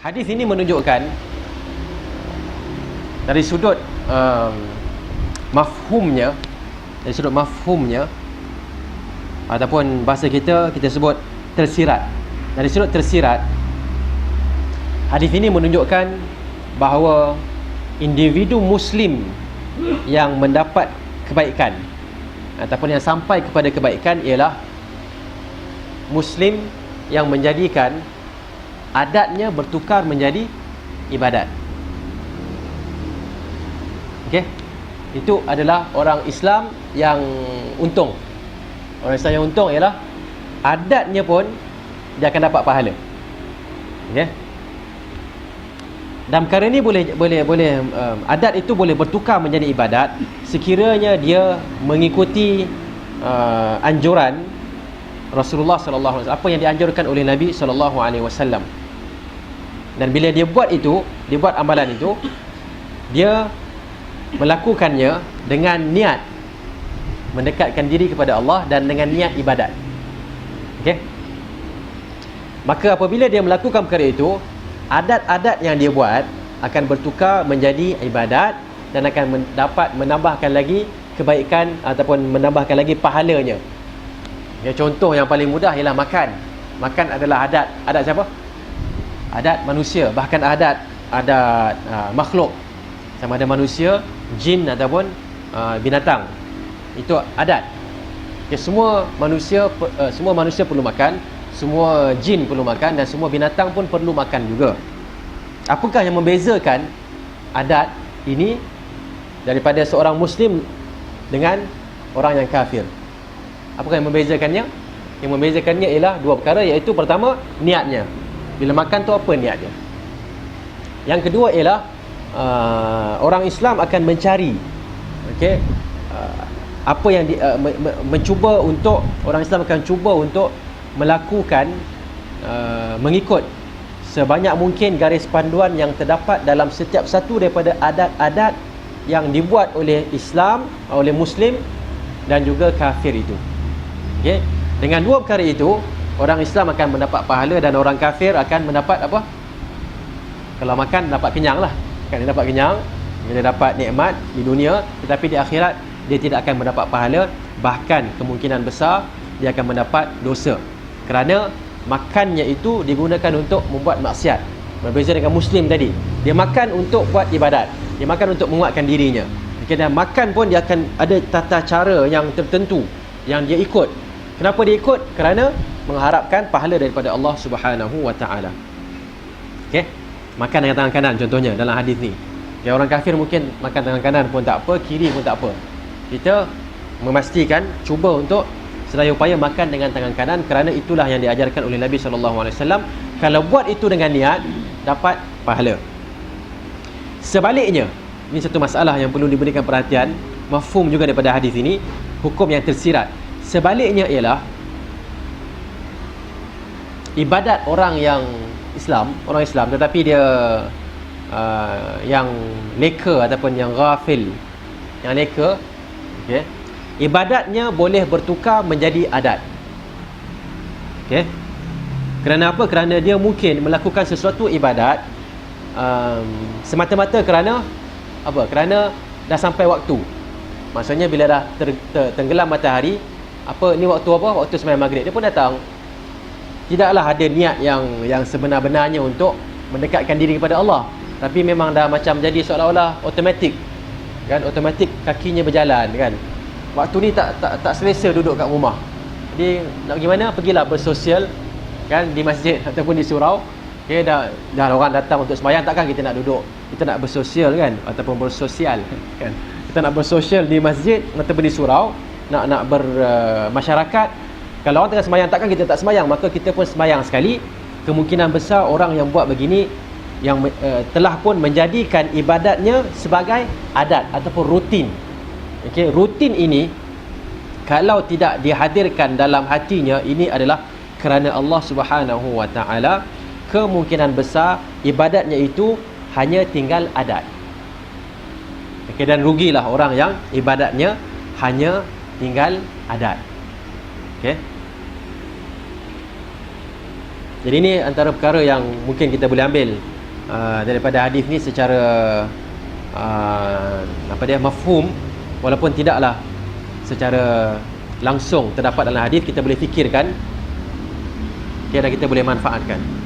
Hadis ini menunjukkan dari sudut mafhumnya, ataupun bahasa kita sebut tersirat. Dari sudut tersirat, hadis ini menunjukkan bahawa individu muslim yang mendapat kebaikan ataupun yang sampai kepada kebaikan ialah muslim yang menjadikan adatnya bertukar menjadi ibadat. Okey, itu adalah orang Islam yang untung. Orang Islam yang untung ialah adatnya pun dia akan dapat pahala. Okey, dan perkara ini boleh adat itu boleh bertukar menjadi ibadat sekiranya dia mengikuti anjuran Rasulullah sallallahu alaihi wasallam, apa yang dianjurkan oleh Nabi sallallahu alaihi wasallam. Dan bila dia buat amalan itu, dia melakukannya dengan niat mendekatkan diri kepada Allah dan dengan niat ibadat. Okey, maka apabila dia melakukan perkara itu, adat-adat yang dia buat akan bertukar menjadi ibadat dan akan menambahkan lagi kebaikan ataupun menambahkan lagi pahalanya. Ya, contoh yang paling mudah ialah makan. Makan adalah adat. Adat siapa? Adat manusia. Bahkan adat makhluk, sama ada manusia, jin ataupun binatang. Itu adat. Ya, semua manusia perlu makan, semua jin perlu makan, dan semua binatang pun perlu makan juga. Apakah yang membezakan adat ini daripada seorang muslim dengan orang yang kafir? Apakah yang membezakannya? Yang membezakannya ialah dua perkara, iaitu pertama, niatnya. Bila makan tu apa niat dia? Yang kedua ialah orang Islam akan mencari, okey, apa yang mencuba untuk, orang Islam akan cuba untuk melakukan mengikut sebanyak mungkin garis panduan yang terdapat dalam setiap satu daripada adat-adat yang dibuat oleh Islam, oleh Muslim dan juga kafir itu. Okey, dengan dua perkara itu, orang Islam akan mendapat pahala dan orang kafir akan mendapat apa? Kalau makan dapat kenyang lah. Kan dia dapat kenyang, dia dapat nikmat di dunia, tetapi di akhirat dia tidak akan mendapat pahala, bahkan kemungkinan besar dia akan mendapat dosa. Kerana makannya itu digunakan untuk membuat maksiat. Berbeza dengan Muslim tadi, dia makan untuk buat ibadat, dia makan untuk menguatkan dirinya. Okay, dan makan pun dia akan ada tata cara yang tertentu yang dia ikut. Kenapa dia ikut? Kerana mengharapkan pahala daripada Allah Subhanahu wa taala. Okey, makan dengan tangan kanan contohnya dalam hadis ni. Ya, orang kafir mungkin makan tangan kanan pun tak apa, kiri pun tak apa. Kita memastikan, cuba untuk sedaya upaya makan dengan tangan kanan, kerana itulah yang diajarkan oleh Nabi sallallahu alaihi wasallam. Kalau buat itu dengan niat, dapat pahala. Sebaliknya, ini satu masalah yang perlu diberikan perhatian, mafhum juga daripada hadis ini, hukum yang tersirat. Sebaliknya ialah ibadat orang yang orang Islam tetapi dia yang leka ataupun yang ghafil, yang leka, okey, ibadatnya boleh bertukar menjadi adat. Okey, kerana apa? Kerana dia mungkin melakukan sesuatu ibadat semata-mata kerana apa? Kerana dah sampai waktu. Maksudnya bila dah tenggelam matahari, apa ni, waktu apa? Waktu sembahyang maghrib, dia pun datang. Tidaklah ada niat yang sebenar-benarnya untuk mendekatkan diri kepada Allah, tapi memang dah macam jadi seolah-olah automatik, kan? Automatik kakinya berjalan, kan? Waktu ni tak selesa duduk kat rumah. Jadi nak pergi mana? Pergilah bersosial, kan, di masjid ataupun di surau. Okay, dah orang datang untuk sembahyang, takkan kita nak duduk, kita nak bersosial, kan, ataupun bersosial, kan? Kita nak bersosial di masjid ataupun di surau, nak bermasyarakat. Kalau orang tengah sembahyang, takkan kita tak sembahyang, maka kita pun sembahyang sekali. Kemungkinan besar orang yang buat begini yang telah pun menjadikan ibadatnya sebagai adat ataupun rutin. Okey, rutin ini kalau tidak dihadirkan dalam hatinya, ini adalah kerana Allah Subhanahu wa taala, kemungkinan besar ibadatnya itu hanya tinggal adat. Okey, dan rugilah orang yang ibadatnya hanya tinggal adat. Okey, jadi ini antara perkara yang mungkin kita boleh ambil daripada hadis ni secara mafhum, walaupun tidaklah secara langsung terdapat dalam hadis, kita boleh fikirkan, dan kita boleh manfaatkan.